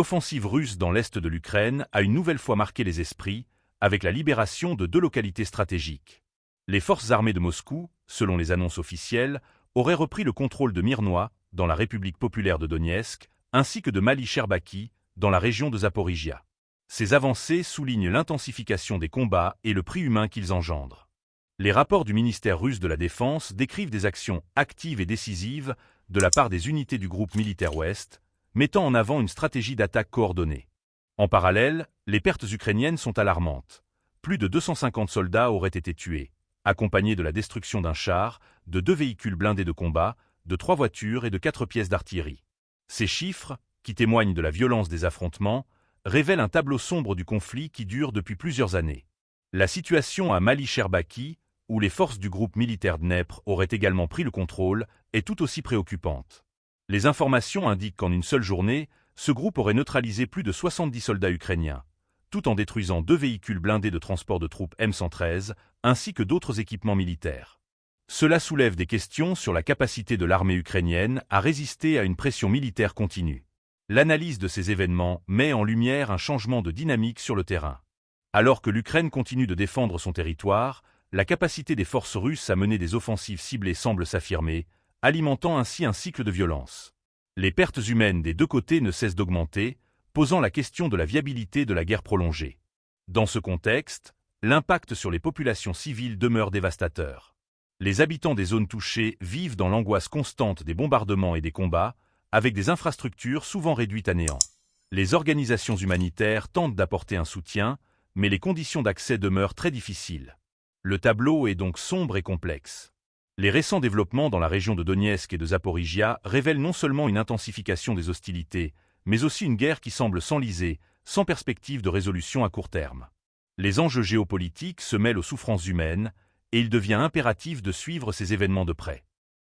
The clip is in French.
L'offensive russe dans l'est de l'Ukraine a une nouvelle fois marqué les esprits, avec la libération de 2 localités stratégiques. Les forces armées de Moscou, selon les annonces officielles, auraient repris le contrôle de Mirnoï, dans la République populaire de Donetsk, ainsi que de Mali-Sherbaki, dans la région de Zaporijia. Ces avancées soulignent l'intensification des combats et le prix humain qu'ils engendrent. Les rapports du ministère russe de la Défense décrivent des actions actives et décisives de la part des unités du groupe militaire Ouest, mettant en avant une stratégie d'attaque coordonnée. En parallèle, les pertes ukrainiennes sont alarmantes. Plus de 250 soldats auraient été tués, accompagnés de la destruction d'un char, de 2 véhicules blindés de combat, de 3 voitures et de 4 pièces d'artillerie. Ces chiffres, qui témoignent de la violence des affrontements, révèlent un tableau sombre du conflit qui dure depuis plusieurs années. La situation à Mali-Sherbaki, où les forces du groupe militaire Dnepr auraient également pris le contrôle, est tout aussi préoccupante. Les informations indiquent qu'en une seule journée, ce groupe aurait neutralisé plus de 70 soldats ukrainiens, tout en détruisant 2 véhicules blindés de transport de troupes M113, ainsi que d'autres équipements militaires. Cela soulève des questions sur la capacité de l'armée ukrainienne à résister à une pression militaire continue. L'analyse de ces événements met en lumière un changement de dynamique sur le terrain. Alors que l'Ukraine continue de défendre son territoire, la capacité des forces russes à mener des offensives ciblées semble s'affirmer, alimentant ainsi un cycle de violence. Les pertes humaines des 2 côtés ne cessent d'augmenter, posant la question de la viabilité de la guerre prolongée. Dans ce contexte, l'impact sur les populations civiles demeure dévastateur. Les habitants des zones touchées vivent dans l'angoisse constante des bombardements et des combats, avec des infrastructures souvent réduites à néant. Les organisations humanitaires tentent d'apporter un soutien, mais les conditions d'accès demeurent très difficiles. Le tableau est donc sombre et complexe. Les récents développements dans la région de Donetsk et de Zaporijia révèlent non seulement une intensification des hostilités, mais aussi une guerre qui semble s'enliser, sans perspective de résolution à court terme. Les enjeux géopolitiques se mêlent aux souffrances humaines, et il devient impératif de suivre ces événements de près.